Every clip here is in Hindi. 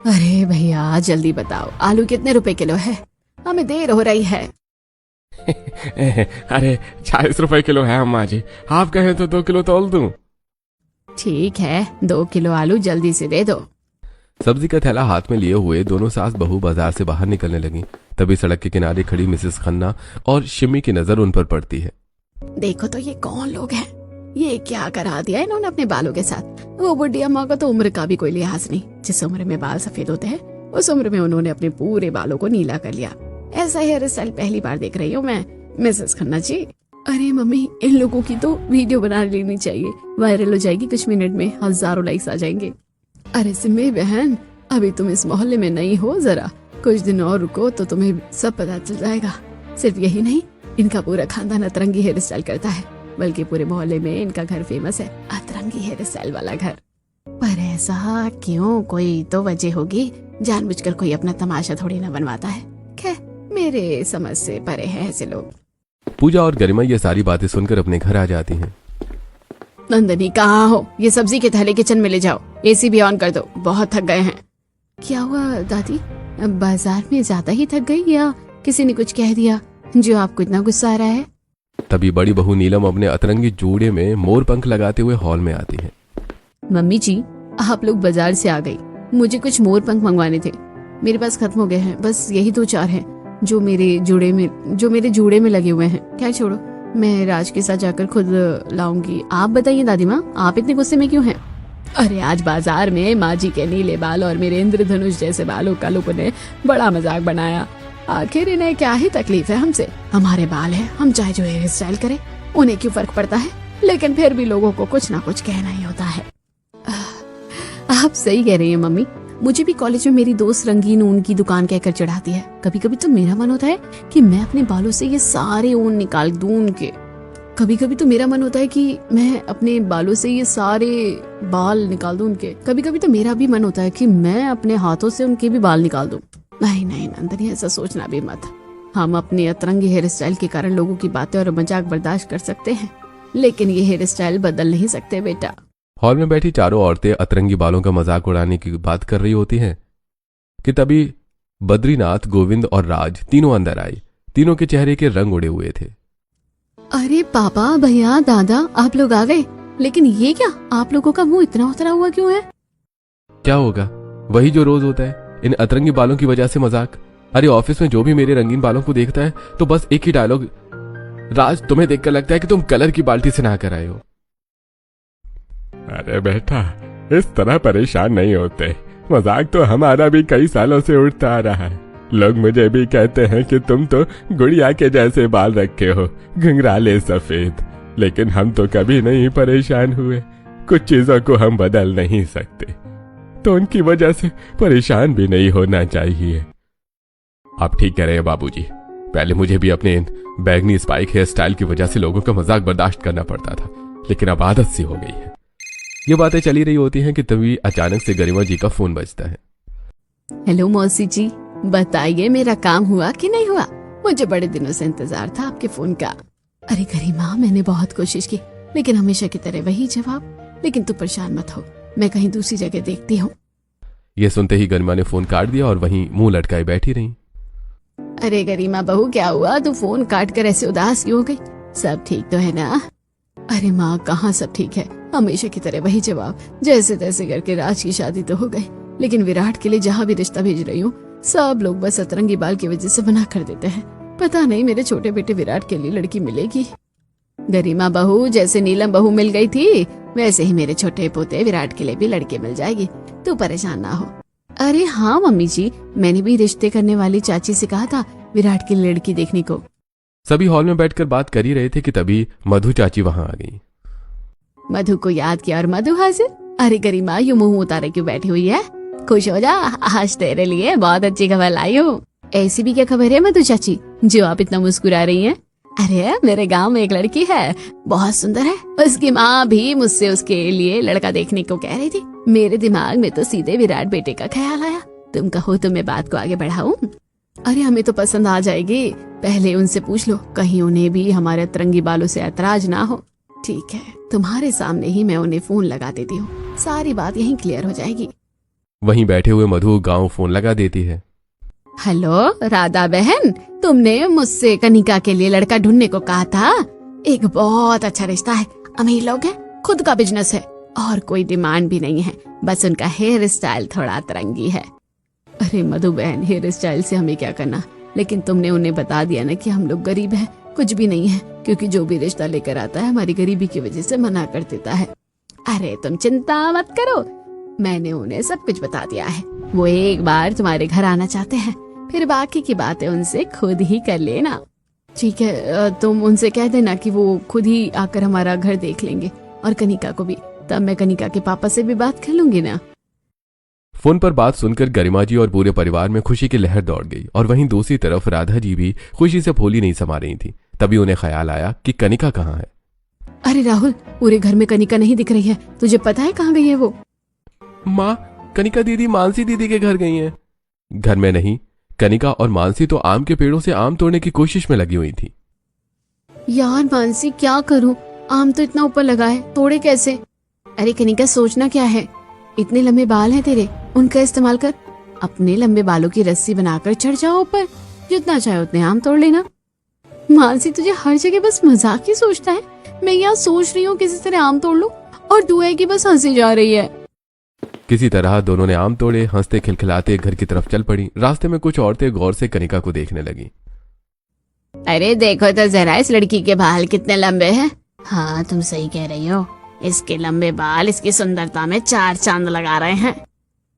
अरे भैया जल्दी बताओ, आलू कितने रुपए किलो है? हमें देर हो रही है। अरे 40 रुपए किलो है अम्मा जी, आप कहें तो 2 किलो तौल दूं। ठीक है, 2 किलो आलू जल्दी से दे दो। सब्जी का थैला हाथ में लिए हुए दोनों सास बहू बाजार से बाहर निकलने लगी। तभी सड़क के किनारे खड़ी मिसेस खन्ना और शिमी की नजर उन पर पड़ती है। देखो तो ये कौन लोग हैं? ये क्या करा दिया इन्होंने अपने बालों के साथ। वो बुढ़ी अम्मा का तो उम्र का भी कोई लिहाज नहीं। जिस उम्र में बाल सफेद होते हैं उस उम्र में उन्होंने अपने पूरे बालों को नीला कर लिया। ऐसा हेयर स्टाइल पहली बार देख रही हूँ मैं। मिसेस खन्ना जी, अरे मम्मी, इन लोगों की तो वीडियो बना लेनी चाहिए, वायरल हो जाएगी, कुछ मिनट में हजारों लाइक्स आ जाएंगे। अरे सिम्मी बहन, अभी तुम इस मोहल्ले में नहीं हो, जरा कुछ दिन और रुको तो तुम्हें सब पता चल जाएगा। सिर्फ यही नहीं, इनका पूरा खानदान अतरंगी हेयर स्टाइल करता है, बल्कि पूरे मोहल्ले में इनका घर फेमस है, अतरंगी हेयर स्टाइल वाला घर। पर ऐसा क्यों? कोई तो वजह होगी, जानबूझकर कोई अपना तमाशा थोड़ी ना बनवाता है। खैर, मेरे समझ से परे हैं ऐसे लोग। पूजा और गरिमा ये सारी बातें सुनकर अपने घर आ जाती हैं। नंदनी कहाँ हो? ये सब्जी के थैले किचन में ले जाओ, एसी भी ऑन कर दो, बहुत थक गए हैं। क्या हुआ दादी? बाजार में ज्यादा ही थक गई या किसी ने कुछ कह दिया जो आपको इतना गुस्सा आ रहा है? तभी बड़ी बहू नीलम अपने अतरंगी जूड़े में मोर पंख लगाते हुए हॉल में आती है। मम्मी जी, आप लोग बाजार से आ गई, मुझे कुछ मोर पंख मंगवाने थे, मेरे पास खत्म हो गए हैं, बस यही 2-4 हैं जो मेरे जूड़े में लगे हुए हैं। क्या छोड़ो, मैं राज के साथ जाकर खुद लाऊंगी। आप बताइए दादी माँ, आप इतने गुस्से में क्यों हैं? अरे आज बाजार में माँ जी के नीले बाल और मेरे इंद्रधनुष जैसे बालों का लोगों ने बड़ा मजाक बनाया। आखिर इन्हें क्या ही तकलीफ है हमसे? हमारे बाल हैं, हम चाहे जो हेयर स्टाइल करें, उन्हें क्यों फर्क पड़ता है? लेकिन फिर भी लोगों को कुछ ना कुछ कहना ही होता है। आप सही कह रही हैं मम्मी, मुझे भी कॉलेज में मेरी दोस्त रंगीन ऊन की दुकान कहकर चढ़ाती है। कभी कभी तो मेरा मन होता है कि मैं अपने बालों से ये सारे ऊन निकाल दूं उनके। कभी कभी तो मेरा मन होता है कि मैं अपने बालों से ये सारे बाल निकाल दूं उनके। कभी कभी तो मेरा भी मन होता है कि मैं अपने हाथों से उनके भी बाल निकाल दूं। नहीं नहीं नंदनी, ऐसा सोचना भी मत। हम अपने अतरंगी हेयर स्टाइल के कारण लोगों की बातें और मजाक बर्दाश्त कर सकते हैं, लेकिन ये हेयर स्टाइल बदल नहीं सकते बेटा। हॉल में बैठी चारों औरतें अतरंगी बालों का मजाक उड़ाने की बात कर रही होती हैं कि तभी बद्रीनाथ, गोविंद और राज तीनों अंदर आए। तीनों के चेहरे के रंग उड़े हुए थे। अरे पापा, भैया, दादा, आप लोग आ गए। लेकिन ये क्या, आप लोगों का मुंह इतना उतरा हुआ क्यों है? क्या होगा? वही जो रोज होता है, इन अतरंगी बालों की वजह से मजाक। अरे ऑफिस में जो भी मेरे रंगीन बालों को देखता है तो बस एक ही डायलॉग, राज तुम्हें देखकर लगता है कि तुम कलर की बाल्टी से नहा कर आए हो। अरे बेटा, इस तरह परेशान नहीं होते, मजाक तो हमारा भी कई सालों से उड़ता आ रहा है। लोग मुझे भी कहते हैं कि तुम तो गुड़िया के जैसे बाल रखे हो, घुंघराले सफेद, लेकिन हम तो कभी नहीं परेशान हुए। कुछ चीजों को हम बदल नहीं सकते, तो उनकी वजह से परेशान भी नहीं होना चाहिए। आप ठीक कह रहे हैं बाबूजी, पहले मुझे भी अपने इन बैगनी स्पाइक हेयर स्टाइल की वजह से लोगों का मजाक बर्दाश्त करना पड़ता था, लेकिन अब आदत सी हो गई है। ये बातें चली रही होती हैं कि तभी अचानक से गरिमा जी का फोन बजता है। हेलो मौसी जी, बताइए मेरा काम हुआ कि नहीं हुआ? मुझे बड़े दिनों से इंतजार था आपके फोन का। अरे गरिमा, मैंने बहुत कोशिश की, लेकिन हमेशा की तरह वही जवाब। लेकिन तू परेशान मत हो, मैं कहीं दूसरी जगह देखती हूँ। ये सुनते ही गरिमा ने फोन काट दिया और वहीं मुंह लटकाए बैठी रही। अरे गरिमा बहू, क्या हुआ? तू फोन काट कर ऐसे उदास क्यों हो गई? सब ठीक तो है ना? अरे माँ, कहाँ सब ठीक है, हमेशा की तरह वही जवाब। जैसे तैसे करके राज की शादी तो हो गई, लेकिन विराट के लिए जहाँ भी रिश्ता भेज रही हूँ सब लोग बस अतरंगी बाल की वजह से मना कर देते हैं। पता नहीं मेरे छोटे बेटे विराट के लिए लड़की मिलेगी। गरिमा बहू, जैसे नीलम बहू मिल गई थी वैसे ही मेरे छोटे पोते विराट के लिए भी लड़की मिल जाएगी, तू परेशान ना हो। अरे हाँ मम्मी जी, मैंने भी रिश्ते करने वाली चाची से कहा था विराट की लड़की देखने को। सभी हॉल में बैठकर बात कर ही रहे थे कि तभी मधु चाची वहां आ गई। मधु को याद किया और मधु हाजिर। अरे गरिमा, यूं मुंह उतारे क्यों बैठी हुई है? खुश हो जा, आज तेरे लिए बहुत अच्छी खबर लाई हूँ। ऐसी भी क्या खबर है मधु चाची जो आप इतना मुस्कुरा रही हैं? अरे मेरे गांव में एक लड़की है, बहुत सुंदर है। उसकी माँ भी मुझसे उसके लिए लड़का देखने को कह रही थी। मेरे दिमाग में तो सीधे विराट बेटे का ख्याल आया। तुम कहो तो मैं बात को आगे बढ़ाऊं? अरे हमें तो पसंद आ जाएगी, पहले उनसे पूछ लो, कहीं उन्हें भी हमारे अतरंगी बालों से ऐतराज ना हो। ठीक है, तुम्हारे सामने ही मैं उन्हें फोन लगा देती हूँ, सारी बात यहीं क्लियर हो जाएगी। वहीं बैठे हुए मधु गांव फोन लगा देती है। हेलो राधा बहन, तुमने मुझसे कनिका के लिए लड़का ढूंढने को कहा था। एक बहुत अच्छा रिश्ता है, अमीर लोग हैं, खुद का बिजनेस है और कोई डिमांड भी नहीं है, बस उनका हेयर स्टाइल थोड़ा अतरंगी है। अरे मधु बहन, हेयर स्टाइल से हमें क्या करना, लेकिन तुमने उन्हें बता दिया ना कि हम लोग गरीब हैं, कुछ भी नहीं है, क्योंकि जो भी रिश्ता लेकर आता है हमारी गरीबी की वजह से मना कर देता है। अरे तुम चिंता मत करो, मैंने उन्हें सब कुछ बता दिया है। वो एक बार तुम्हारे घर आना चाहते हैं, फिर बाकी की बातें उनसे खुद ही कर लेना। ठीक है, तुम उनसे कह देना कि वो खुद ही आकर हमारा घर देख लेंगे और कनिका को भी, तब मैं कनिका के पापा से भी बात कर लूंगी ना। फोन पर बात सुनकर गरिमा जी और पूरे परिवार में खुशी की लहर दौड़ गई और वहीं दूसरी तरफ राधा जी भी खुशी से फूली नहीं समा रही थी। तभी उन्हें ख्याल आया कि कनिका कहाँ है। अरे राहुल, पूरे घर में कनिका नहीं दिख रही है, तुझे पता है कहाँ गई है वो? माँ, कनिका दीदी मानसी दीदी के घर गई हैं। घर में नहीं, कनिका और मानसी तो आम के पेड़ों से आम तोड़ने की कोशिश में लगी हुई थी। यार मानसी, क्या करूं, आम तो इतना ऊपर लगा है, तोड़े कैसे? अरे कनिका, सोचना क्या है, इतने लंबे बाल हैं तेरे, उनका इस्तेमाल कर, अपने लंबे बालों की रस्सी बनाकर चढ़ जाओ ऊपर, जितना चाहे उतने आम तोड़ लेना। मानसी, तुझे हर जगह बस मजाक ही सोचता है। मैं यहाँ सोच रही हूँ किसी तरह आम तोड़ लूं और तू है कि बस हंसी जा रही है। किसी तरह दोनों ने आम तोड़े, हंसते खिलखिलाते घर की तरफ चल पड़ी। रास्ते में कुछ औरतें गौर से कनिका को देखने लगी। अरे देखो तो जरा, इस लड़की के बाल कितने लंबे हैं। हाँ तुम सही कह रही हो, इसके लंबे बाल इसकी सुंदरता में 4 चांद लगा रहे हैं।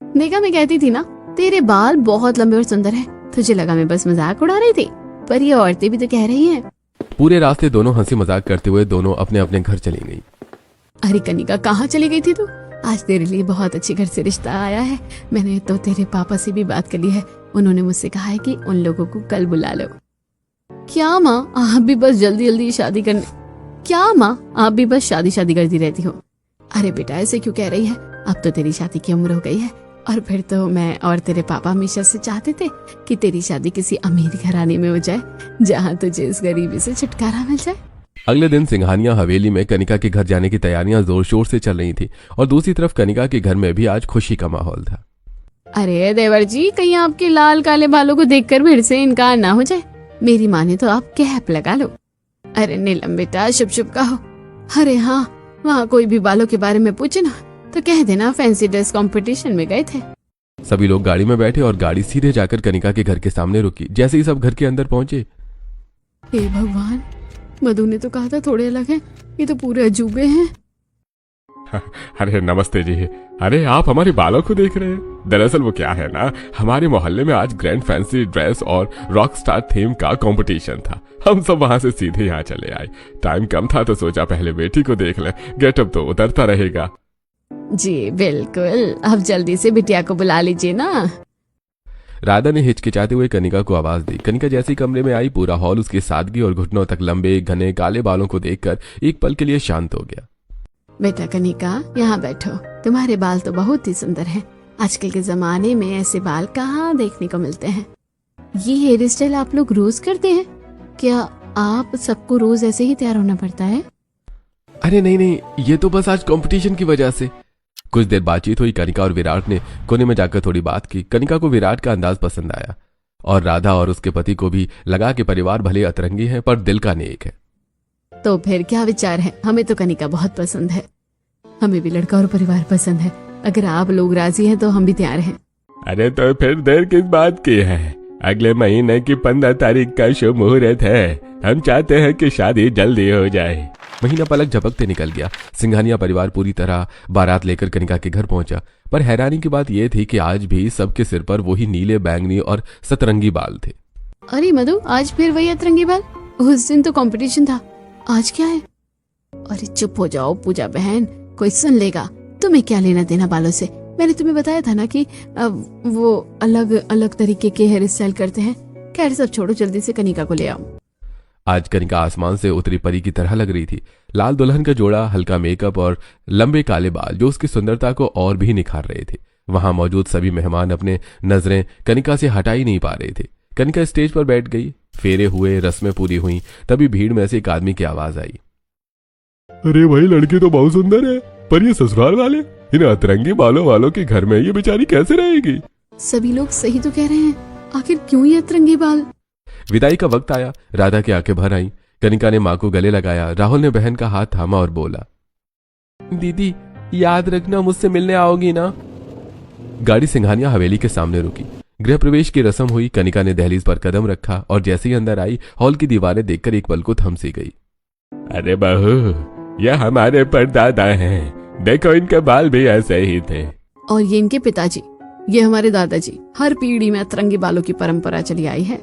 देखा, मैं कहती थी ना, तेरे बाल बहुत लंबे और सुंदर हैं। तुझे लगा मैं बस मजाक उड़ा रही थी, पर ये औरतें भी तो कह रही हैं। पूरे रास्ते दोनों हंसी मजाक करते हुए दोनों अपने अपने घर चली गई। अरे कनिका, कहाँ चली गई थी तू? आज तेरे लिए बहुत अच्छी घर से रिश्ता आया है। मैंने तो तेरे पापा से भी बात कर ली है, उन्होंने मुझसे कहा है कि उन लोगों को कल बुला लो। क्या माँ, आप भी बस जल्दी जल्दी शादी करने, क्या माँ आप भी बस शादी करती रहती हो? अरे बेटा, ऐसे क्यों कह रही है, अब तो तेरी शादी की उम्र हो गई है, और फिर तो मैं और तेरे पापा हमेशा से चाहते थे कि तेरी शादी किसी अमीर घराने में हो जाए, जहाँ तुझे इस गरीबी से छुटकारा मिल जाए। अगले दिन सिंघानिया हवेली में कनिका के घर जाने की तैयारियां जोर शोर से चल रही थी और दूसरी तरफ कनिका के घर में भी आज खुशी का माहौल था। अरे देवर जी, कहीं आपके लाल काले बालों को देखकर भीड़ से इनकार ना हो जाए। मेरी माने तो आप कैप लगा लो। अरे नीलम बेटा, शुभ शुभ कहो। अरे हाँ, वहाँ कोई भी बालों के बारे में पूछे ना तो कह देना फैंसी ड्रेस कंपटीशन में गए थे। सभी लोग गाड़ी में बैठे और गाड़ी सीधे जाकर कनिका के घर के सामने रुकी। जैसे ही सब घर के अंदर पहुंचे, हे भगवान, मधु ने तो कहा था थोड़े अलग हैं, ये तो पूरे अजूबे हैं। अरे नमस्ते जी। अरे आप हमारे बालों को देख रहे हैं? दरअसल वो क्या है ना, हमारे मोहल्ले में आज ग्रैंड फैंसी ड्रेस और रॉक स्टार थीम का कंपटीशन था। हम सब वहां से सीधे यहाँ चले आए। टाइम कम था तो सोचा पहले बेटी को देख लें, गेटअप तो उतरता रहेगा। जी बिल्कुल, अब जल्दी से बिटिया को बुला लीजिए ना। राधा ने हिचकिचाते हुए कनिका को आवाज दी। कनिका जैसी कमरे में आई, पूरा हॉल उसकी सादगी और घुटनों तक लंबे घने काले बालों को देखकर एक पल के लिए शांत हो गया। बेटा कनिका, यहाँ बैठो, तुम्हारे बाल तो बहुत ही सुंदर हैं। आजकल के जमाने में ऐसे बाल कहाँ देखने को मिलते हैं। ये हेयर स्टाइल आप लोग रोज करते हैं क्या? आप सबको रोज ऐसे ही तैयार होना पड़ता है? अरे नहीं, ये तो बस आज कंपटीशन की वजह से। कुछ देर बातचीत हुई। कनिका और विराट ने कोने में जाकर थोड़ी बात की। कनिका को विराट का अंदाज पसंद आया और राधा और उसके पति को भी लगा कि परिवार भले अतरंगी है पर दिल का नेक है। तो फिर क्या विचार है? हमें तो कनिका बहुत पसंद है, हमें भी लड़का और परिवार पसंद है। अगर आप लोग राजी हैं तो हम भी तैयार हैं। अरे तो फिर देर किस बात की है? अगले महीने की 15 तारीख का शुभ मुहूर्त है। हम चाहते हैं कि शादी जल्दी हो जाए। महीना पलक झपकते निकल गया। सिंघानिया परिवार पूरी तरह बारात लेकर कनिका के घर पहुंचा, पर हैरानी की बात यह थी कि आज भी सबके सिर पर वही नीले, बैंगनी और सतरंगी बाल थे। अरे मधु, आज फिर वही अतरंगी बाल? उस दिन तो कंपटीशन था, आज क्या है? अरे चुप हो जाओ पूजा बहन, कोई सुन लेगा। तुम्हें क्या लेना देना बालों से? मैंने तुम्हें बताया था ना कि वो अलग अलग तरीके के हेयर स्टाइल करते हैं। खैर सब छोड़ो, जल्दी से कनिका को ले आओ। आज कनिका आसमान से उतरी परी की तरह लग रही थी। लाल दुल्हन का जोड़ा, हल्का मेकअप और लंबे काले बाल जो उसकी सुंदरता को और भी निखार रहे थे। वहां मौजूद सभी मेहमान अपने नजरें कनिका से हटा ही नहीं पा रहे थे। कनिका स्टेज पर बैठ गई, फेरे हुए, रस्में पूरी हुई। तभी भीड़ में से एक आदमी की आवाज आई। अरे वही लड़की तो बहुत सुंदर है, पर ये ससुराल वाले इन अतरंगी बालों वालों के घर में ये बेचारी कैसे रहेगी? सभी लोग सही तो कह रहे हैं, आखिर क्यों ये अतरंगी बाल? विदाई का वक्त आया। राधा की आंखें भर आईं। कनिका ने मां को गले लगाया। राहुल ने बहन का हाथ थामा और बोला, दीदी याद रखना मुझसे मिलने आओगी ना। गाड़ी सिंघानिया हवेली के सामने रुकी। गृह प्रवेश की रस्म हुई। कनिका ने दहलीज पर कदम रखा और जैसे ही अंदर आई, हॉल की दीवारें देखकर एक पल को थम सी गई। अरे बहू, ये हमारे परदादा हैं। देखो इनके बाल भी ऐसे ही थे। और ये इनके पिताजी, ये हमारे दादाजी। हर पीढ़ी में अतरंगी बालों की परंपरा चली आई है।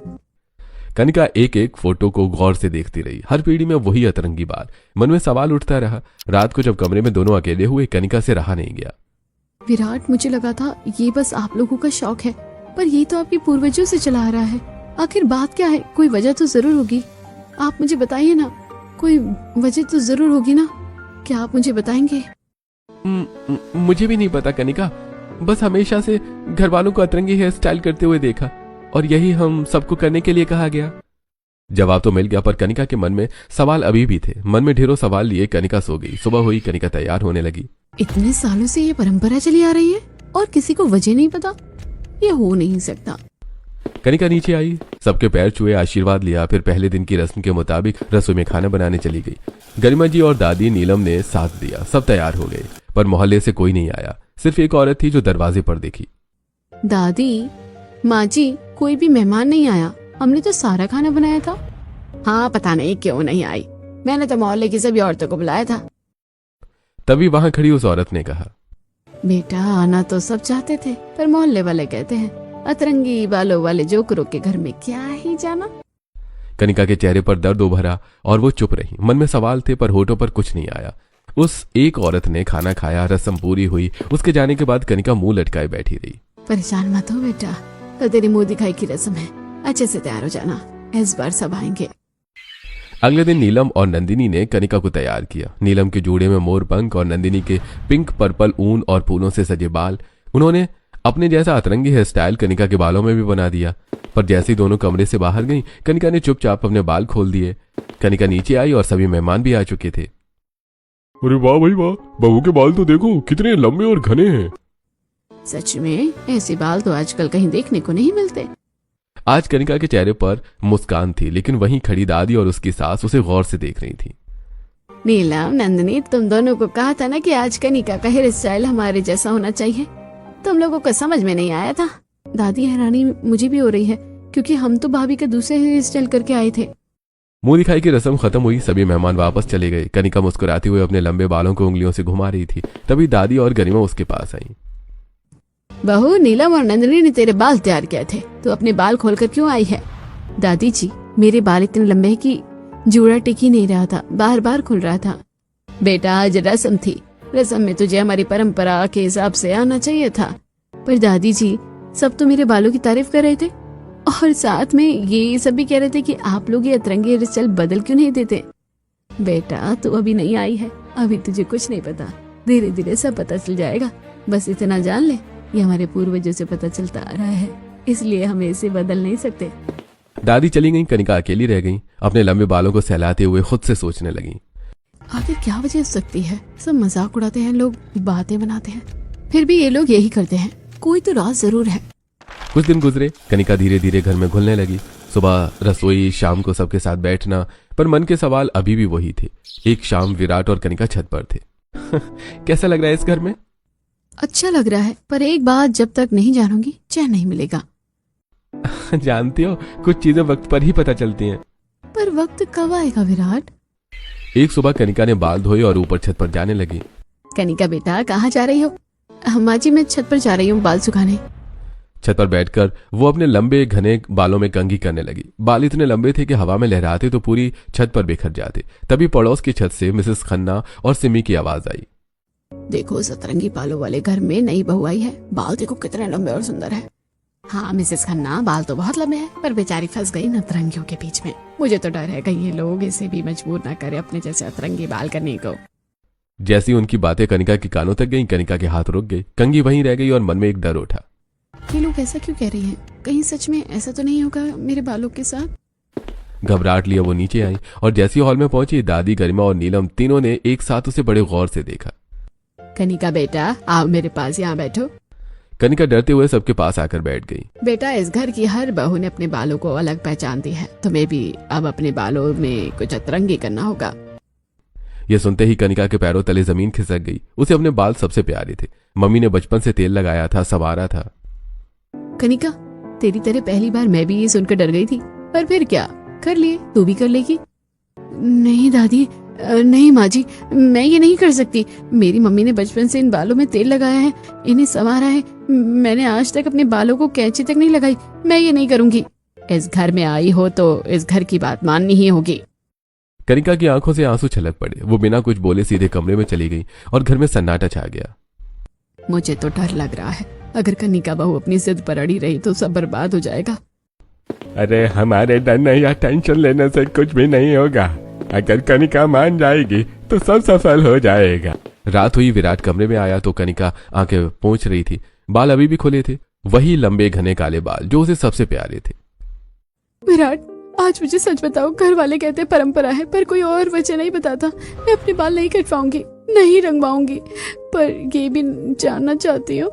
कनिका एक एक फोटो को गौर से देखती रही। हर पीढ़ी में वही अतरंगी बाल। मन में सवाल उठता रहा। रात को जब कमरे में दोनों अकेले हुए, कनिका से रहा नहीं गया। विराट, मुझे लगा था ये बस आप लोगों का शौक है, पर ये तो आपके पूर्वजों से चला आ रहा है। आखिर बात क्या है? कोई वजह तो जरूर होगी। आप मुझे बताइए ना, कोई वजह तो जरूर होगी ना। क्या आप मुझे बताएंगे? मुझे भी नहीं पता कनिका, बस हमेशा से घर वालों को अतरंगी हेयर स्टाइल करते हुए देखा और यही हम सबको करने के लिए कहा गया। जवाब तो मिल गया, पर कनिका के मन में सवाल अभी भी थे। मन में ढेरों सवाल लिए कनिका सो गई। सुबह हुई, कनिका तैयार होने लगी। इतने सालों से ये परंपरा चली आ रही है और किसी को वजह नहीं पता? ये हो नहीं सकता। कनिका नीचे आई, सबके पैर छुए, आशीर्वाद लिया। फिर पहले दिन की रस्म के मुताबिक रसोई में खाना बनाने चली गई। गरिमा जी और दादी नीलम ने साथ दिया। सब तैयार हो गए, पर मोहल्ले से कोई नहीं आया। सिर्फ एक औरत थी जो दरवाजे पर देखी। दादी, माँ जी, कोई भी मेहमान नहीं आया। हमने तो सारा खाना बनाया था। हाँ, पता नहीं क्यों नहीं आई। मैंने तो मोहल्ले की सभी औरतों को बुलाया था। तभी वहां खड़ी उस औरत ने कहा, बेटा आना तो सब चाहते थे, पर मोहल्ले वाले कहते हैं अतरंगी बालों वाले जोकरों के घर में क्या ही जाना। कनिका के चेहरे पर दर्द उभरा और वो चुप रही। मन में सवाल थे, पर होठों पर कुछ नहीं आया। उस एक औरत ने खाना खाया, रस्म पूरी हुई। उसके जाने के बाद कनिका मुंह लटकाए बैठी रही। परेशान मत हो बेटा, कल तेरी मुंह दिखाई की रस्म है। अच्छे से तैयार हो जाना, इस बार सब आएंगे। अगले दिन नीलम और नंदिनी ने कनिका को तैयार किया। नीलम के जूड़े में मोर पंख और नंदिनी के पिंक पर्पल ऊन और फूलों से सजे बाल। उन्होंने अपने जैसा अतरंगी हेयर स्टाइल कनिका के बालों में भी बना दिया। पर जैसे ही दोनों कमरे से बाहर गईं, कनिका ने चुपचाप अपने बाल खोल दिए। कनिका नीचे आई और सभी मेहमान भी आ चुके थे। अरे वाह भाई वाह, बहू के बाल तो देखो कितने लंबे और घने हैं। सच में ऐसे बाल तो आजकल कहीं देखने को नहीं मिलते। आज कनिका के चेहरे पर मुस्कान थी, लेकिन वहीं खड़ी दादी और उसकी सास उसे गौर से देख रही थी। नीलम, नंदिनी, तुम दोनों को कहा था ना कि आज कनिका का हेयर स्टाइल हमारे जैसा होना चाहिए। तुम लोगों को समझ में नहीं आया था। दादी हैरानी मुझे भी हो रही है, क्योंकि हम तो भाभी का दूसरे हेयर स्टाइल करके आए थे। मुंह दिखाई की रस्म खत्म हुई। सभी मेहमान वापस चले गए। कनिका मुस्कुराते हुए अपने लंबे बालों को उंगलियों से घुमा रही थी। तभी दादी और गरिमा उसके पास आई। बहू, नीलम और नंदिनी ने तेरे बाल तैयार किए थे, तो अपने बाल खोलकर क्यों आई है? दादी जी, मेरे बाल इतने लंबे हैं कि जूड़ा टिक ही नहीं रहा था, बार बार खुल रहा था। बेटा, आज रस्म थी। रस्म में तुझे हमारी परंपरा के हिसाब से आना चाहिए था। पर दादी जी, सब तो मेरे बालों की तारीफ कर रहे थे और साथ में ये सब भी कह रहे थे कि आप लोग ये अतरंगी हेयर स्टाइल बदल क्यों नहीं देते। बेटा, तू अभी नहीं आई है, अभी तुझे कुछ नहीं पता। धीरे धीरे सब पता चल जाएगा। बस इतना जान ले, ये हमारे पूर्वजों से पता चलता आ रहा है, इसलिए हम इसे बदल नहीं सकते। दादी चली गई। कनिका अकेली रह गई। अपने लंबे बालों को सहलाते हुए खुद से सोचने लगी, आखिर क्या वजह हो सकती है? सब मजाक उड़ाते हैं, लोग बातें बनाते हैं, फिर भी ये लोग यही करते हैं। कोई तो राज जरूर है। कुछ दिन गुजरे। कनिका धीरे धीरे घर में घुलने लगी। सुबह रसोई, शाम को सबके साथ बैठना, पर मन के सवाल अभी भी वही थे। एक शाम विराट और कनिका छत पर थे। कैसा लग रहा है इस घर में? अच्छा लग रहा है, पर एक बात जब तक नहीं जानूंगी चैन नहीं मिलेगा। जानती हो, कुछ चीजें वक्त पर ही पता चलती हैं। पर वक्त कब आएगा विराट? एक सुबह कनिका ने बाल धोए और ऊपर छत पर जाने लगी। कनिका बेटा, कहाँ जा रही हो? माँ जी, मैं छत पर जा रही हूँ बाल सुखाने। छत पर बैठकर वो अपने लंबे घने बालों में कंघी करने लगी। बाल इतने लंबे थे कि हवा में लहराते तो पूरी छत पर बिखर जाते। तभी पड़ोस की छत से मिसेस खन्ना और सिमी की आवाज आई। देखो, सतरंगी बालों वाले घर में नई बहू आई है। बाल देखो कितने लंबे और सुंदर है। हाँ मिसेस खन्ना, बाल तो बहुत लंबे हैं, पर बेचारी फंस गई नतरंगियों के बीच में। मुझे तो डर है कहीं ये लोग इसे भी मजबूर ना करे अपने जैसे अतरंगी बाल करने को। जैसी उनकी बातें कनिका के कानों तक गईं, कनिका के हाथ रुक गए। कंघी वहीं रह गई और मन में एक डर उठा। ये लोग ऐसा क्यों कह रही हैं? कहीं सच में ऐसा तो नहीं होगा मेरे बालों के साथ? घबराहट लिया वो नीचे आई और जैसी हॉल में पहुंची, दादी, गरिमा और नीलम तीनों ने एक साथ उसे बड़े गौर से देखा। कनिका बेटा आओ मेरे पास, यहाँ बैठो। कनिका डरते हुए सबके पास आकर बैठ गई। बेटा इस घर की हर बहू ने अपने बालों को अलग पहचान दी है, तुम्हें भी अब अपने बालों में कुछ अतरंगी करना होगा। यह सुनते ही कनिका के पैरों तले जमीन खिसक गई। उसे अपने बाल सबसे प्यारे थे। मम्मी ने बचपन से तेल लगाया था, संवारा था। कनिका तेरी तरह पहली बार मैं भी ये सुनकर डर गई थी, पर फिर क्या कर लिए, तू भी कर लेगी। नहीं दादी, नहीं माँ जी, मैं ये नहीं कर सकती। मेरी मम्मी ने बचपन से इन बालों में तेल लगाया है, इन्हें संवारा है। मैंने आज तक अपने बालों को कैंची तक नहीं लगाई। मैं ये नहीं करूंगी। इस घर में आई हो तो इस घर की बात माननी ही होगी। कनिका की आंखों से आंसू छलक पड़े। वो बिना कुछ बोले सीधे कमरे में चली गई और घर में सन्नाटा छा गया। मुझे तो डर लग रहा है, अगर कनिका बहू अपनी जिद पर अड़ी रही तो सब बर्बाद हो जाएगा। अरे हमारे डरने या टेंशन लेने से कुछ भी नहीं होगा। अगर कनिका मान जाएगी तो सब सफल हो जाएगा। रात हुई। विराट कमरे में आया तो कनिका आंखें पोंछ रही थी। बाल अभी भी खुले थे, वही लंबे घने काले बाल जो उसे सबसे प्यारे थे। विराट आज मुझे सच बताओ, घर वाले कहते परंपरा है, पर कोई और वजह नहीं बताता। मैं अपने बाल नहीं कटवाऊंगी, नहीं रंगवाऊंगी, पर ये भी जानना चाहती हूँ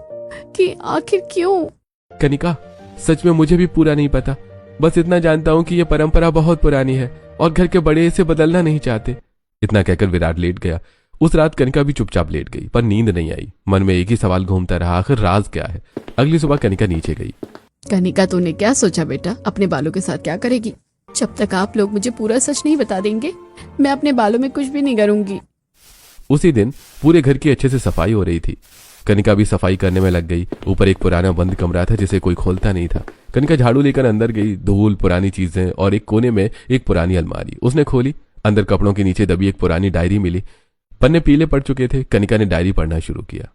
कि आखिर क्यों। कनिका सच में मुझे भी पूरा नहीं पता, बस इतना जानता हूँ कि यह परंपरा बहुत पुरानी है और घर के बड़े इसे बदलना नहीं चाहते। इतना कहकर विराट लेट गया। उस रात कनिका भी चुपचाप लेट गई, पर नींद नहीं आई। मन में एक ही सवाल घूमता रहा, आखिर राज क्या है। अगली सुबह कनिका नीचे गई। कनिका तूने क्या सोचा बेटा, अपने बालों के साथ क्या करेगी? जब तक आप लोग मुझे पूरा सच नहीं बता देंगे मैं अपने बालों में कुछ भी नहीं करूंगी। उसी दिन पूरे घर की अच्छे से सफाई हो रही थी। कनिका भी सफाई करने में लग गई। ऊपर एक पुराना बंद कमरा था जिसे कोई खोलता नहीं था। कनिका झाड़ू लेकर अंदर गई। धूल, पुरानी चीजें और एक कोने में एक पुरानी अलमारी उसने खोली। अंदर कपड़ों के नीचे दबी एक पुरानी डायरी मिली। पन्ने पीले पड़ चुके थे। कनिका ने डायरी पढ़ना शुरू किया।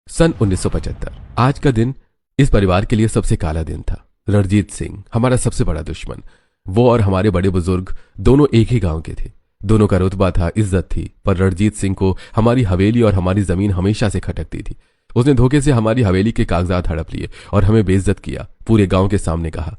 सन 1975। आज का दिन इस परिवार के लिए सबसे काला दिन था। रणजीत सिंह हमारा सबसे बड़ा दुश्मन। वो और हमारे बड़े बुजुर्ग दोनों एक ही गांव के थे। दोनों का रुतबा था, इज्जत थी, पर रणजीत सिंह को हमारी हवेली और हमारी जमीन हमेशा से खटकती थी। उसने धोखे से हमारी हवेली के कागजात हड़प लिए और हमें बेइज्जत किया। पूरे गांव के सामने कहा,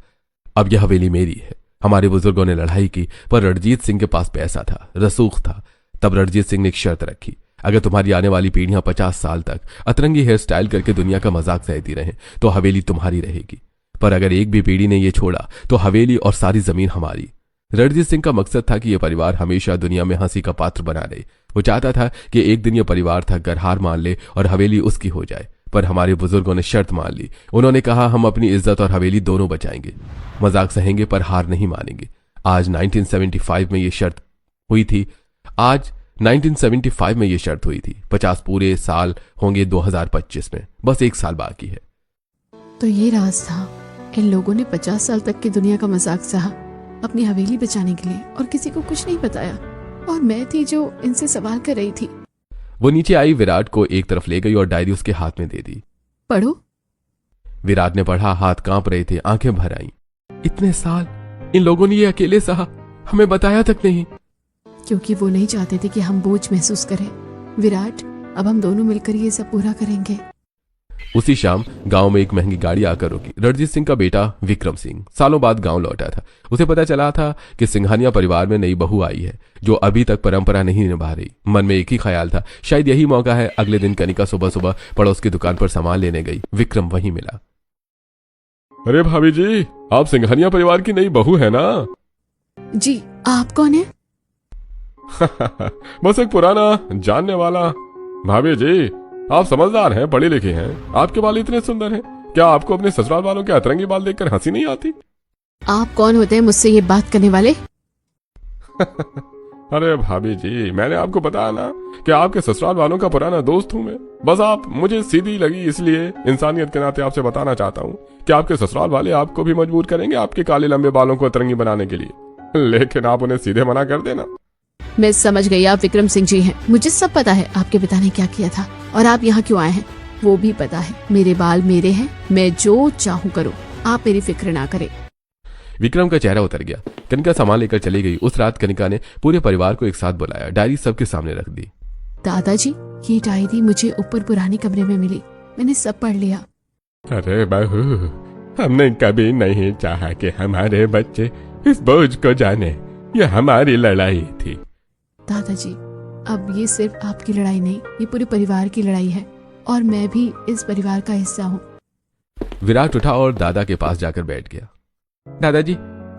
अब यह हवेली मेरी है। हमारे बुजुर्गों ने लड़ाई की, पर रणजीत सिंह के पास पैसा था, रसूख था। तब रणजीत सिंह ने एक शर्त रखी, अगर तुम्हारी आने वाली पीढ़ियां 50 साल तक अतरंगी हेयर स्टाइल करके दुनिया का मजाक सहती रहे तो हवेली तुम्हारी रहेगी, पर अगर एक भी पीढ़ी ने यह छोड़ा तो हवेली और सारी जमीन हमारी। रणजीत सिंह का मकसद था कि यह परिवार हमेशा दुनिया में हंसी का पात्र बना रहे। वो चाहता था कि एक दिन यह परिवार था घर हार मान ले और हवेली उसकी हो जाए, पर हमारे बुजुर्गों ने शर्त मान ली। उन्होंने कहा, हम अपनी इज्जत और हवेली दोनों बचाएंगे, मजाक सहेंगे पर हार नहीं मानेंगे। आज 1975 में यह शर्त हुई थी। 50 पूरे साल होंगे 2025 में, बस एक साल बाकी है। तो ये राज था। इन लोगों ने 50 साल तक की दुनिया का मजाक सहा अपनी हवेली बचाने के लिए और किसी को कुछ नहीं बताया, और मैं थी जो इनसे सवाल कर रही थी। वो नीचे आई, विराट को एक तरफ ले गई और डायरी उसके हाथ में दे दी। पढ़ो। विराट ने पढ़ा। हाथ कांप रहे थे, आंखें भर आईं। इतने साल इन लोगों ने ये अकेले सहा, हमें बताया तक नहीं। क्योंकि वो नहीं चाहते थे कि हम बोझ महसूस करें। विराट, अब हम दोनों मिलकर ये सब पूरा करेंगे। उसी शाम गांव में एक महंगी गाड़ी आकर रुकी। रणजीत सिंह का बेटा विक्रम सिंह सालों बाद गांव लौटा था। उसे पता चला था कि सिंघानिया परिवार में नई बहू आई है जो अभी तक परंपरा नहीं निभा रही। मन में एक ही ख्याल था, शायद यही मौका है। अगले दिन कनिका सुबह सुबह पड़ोस की दुकान पर सामान लेने गई। विक्रम वहीं मिला। अरे भाभी जी, आप सिंघानिया परिवार की नई बहू है ना? जी, आप कौन है? बस एक पुराना जानने वाला। भाभी जी, आप समझदार हैं, पढ़े लिखे हैं, आपके बाल इतने सुंदर हैं, क्या आपको अपने ससुराल वालों के अतरंगी बाल देखकर हंसी नहीं आती? आप कौन होते हैं मुझसे ये बात करने वाले? अरे भाभी जी, मैंने आपको बताया ना कि आपके ससुराल वालों का पुराना दोस्त हूं मैं। बस आप मुझे सीधी लगी, इसलिए इंसानियत के नाते आपसे बताना चाहता हूँ कि आपके ससुराल वाले आपको भी मजबूर करेंगे आपके काले लंबे बालों को अतरंगी बनाने के लिए, लेकिन आप उन्हें सीधे मना कर देना। मैं समझ गई, आप विक्रम सिंह जी हैं। मुझे सब पता है आपके पिता ने क्या किया था और आप यहाँ क्यों आए हैं, वो भी पता है। मेरे बाल मेरे हैं, मैं जो चाहूँ करूँ, आप मेरी फिक्र ना करें। विक्रम का चेहरा उतर गया। कनिका सामान लेकर चली गई। उस रात कनिका ने पूरे परिवार को एक साथ बुलाया। डायरी सबके सामने रख दी। दादाजी, ये डायरी मुझे ऊपर पुराने कमरे में मिली, मैंने सब पढ़ लिया। अरे बहू, हमने कभी नहीं चाहा कि हमारे बच्चे इस बोझ को जाने। यह हमारी लड़ाई थी। दादाजी, अब ये सिर्फ आपकी लड़ाई नहीं, ये पूरे परिवार की लड़ाई है और मैं भी इस परिवार का हिस्सा हूँ। विराट उठा और दादा के पास जाकर बैठ गया। दादाजी,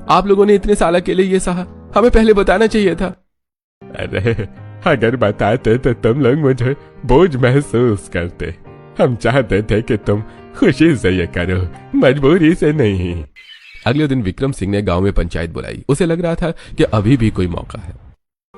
आप लोगों ने इतने साल अकेले ये सहा, हमें पहले बताना चाहिए था। अरे अगर बताते तो तुम लोग मुझे बोझ महसूस करते। हम चाहते थे कि तुम खुशी से ये करो, मजबूरी से नहीं। अगले दिन विक्रम सिंह ने गांव में पंचायत बुलाई। उसे लग रहा था कि अभी भी कोई मौका है।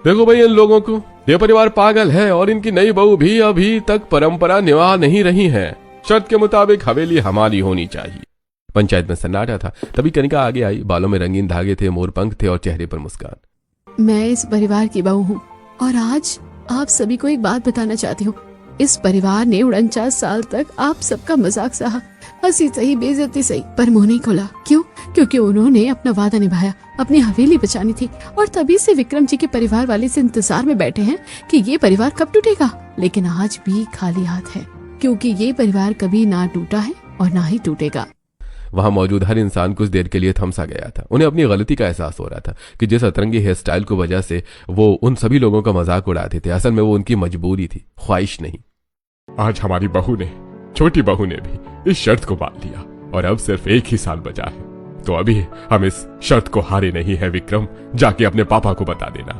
देखो भाई, इन लोगों को, ये परिवार पागल है और इनकी नई बहू भी अभी तक परंपरा निभा नहीं रही है। शर्त के मुताबिक हवेली हमारी होनी चाहिए। पंचायत में सन्नाटा था। तभी कनिका आगे आई। बालों में रंगीन धागे थे, मोर पंख थे और चेहरे पर मुस्कान। मैं इस परिवार की बहू हूँ और आज आप सभी को एक बात बताना चाहती हूँ। इस परिवार ने 49 साल तक आप सबका मजाक सहा, हंसी सही, बेइज्जती सही, पर मुंह नहीं खोला। क्यों? क्योंकि उन्होंने अपना वादा निभाया, अपनी हवेली बचानी थी। और तभी से विक्रम जी के परिवार वाले से इंतजार में बैठे हैं कि ये परिवार कब टूटेगा। लेकिन आज भी खाली हाथ है, क्योंकि ये परिवार कभी ना टूटा है और ना ही टूटेगा। वहां मौजूद हर इंसान कुछ देर के लिए थमसा गया था। उन्हें अपनी गलती का एहसास हो रहा था कि जिस अतरंगी हेयर स्टाइल की वजह से वो उन सभी लोगों का मजाक उड़ाते थे, असल में वो उनकी मजबूरी थी, ख्वाहिश नहीं। आज हमारी बहू ने, छोटी बहू ने भी इस शर्त को मान लिया और अब सिर्फ 1 ही साल बचा है। तो अभी हम इस शर्त को हारे नहीं है विक्रम, जाके अपने पापा को बता देना।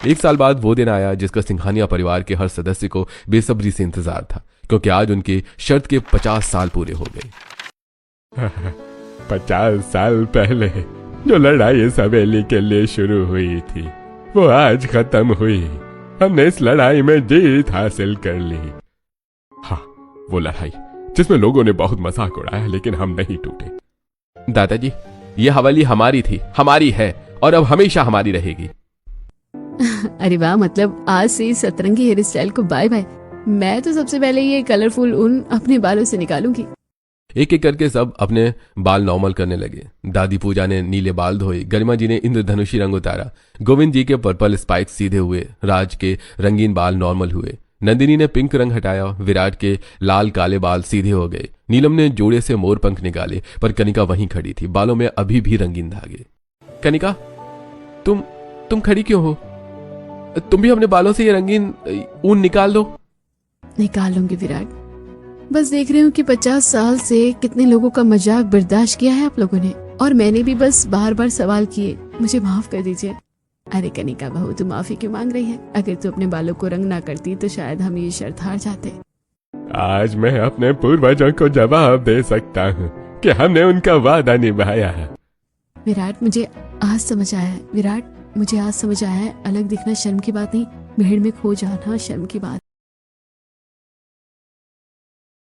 1 साल बाद वो दिन आया जिसका सिंघानिया परिवार के हर सदस्य को बेसब्री से इंतजार था, क्योंकि आज उनकी शर्त के 50 साल पूरे हो गए। 50 साल पहले जो लड़ाई इस हवेली के लिए शुरू हुई थी, वो आज खत्म हुई। हमने इस लड़ाई में जीत हासिल कर ली। हाँ, वो लड़ाई जिसमें लोगों ने बहुत मजाक उड़ाया, लेकिन हम नहीं टूटे। दादाजी, ये हवेली हमारी थी, हमारी है और अब हमेशा हमारी रहेगी। अरे वाह, मतलब आज से इस सतरंगी हेयर स्टाइल को बाय बाय। मैं तो सबसे पहले ये कलरफुल ऊन अपने बालों से निकालूंगी। एक एक करके सब अपने बाल नॉर्मल करने लगे। दादी पूजा ने नीले बाल धोए, गरिमा जी ने इंद्रधनुषी रंग उतारा, गोविंद जी के पर्पल स्पाइक्स सीधे हुए, राज के रंगीन बाल नॉर्मल हुए, नंदिनी ने पिंक रंग हटाया, विराट के लाल काले बाल सीधे हो गए, नीलम ने जोड़े से मोर पंख निकाले, पर कनिका वहीं खड़ी थी, बालों में अभी भी रंगीन धागे। कनिका, तुम खड़ी क्यों हो? तुम भी अपने बालों से ये रंगीन ऊन निकाल दो। निकाल लूंगी विराट, बस देख रही हूँ कि 50 साल से कितने लोगों का मजाक बर्दाश्त किया है आप लोगों ने, और मैंने भी बस बार बार सवाल किए। मुझे माफ कर दीजिए। अरे कनिका बहू, तू माफी क्यों मांग रही है? अगर तू अपने बालों को रंग ना करती तो शायद हम ये शर्त हार जाते। आज मैं अपने पूर्वजों को जवाब दे सकता हूँ कि हमने उनका वादा निभाया है। विराट, मुझे आज समझ आया है। विराट, मुझे आज समझ आया है, अलग दिखना शर्म की बात नहीं, भीड़ में खो जाना शर्म की बात।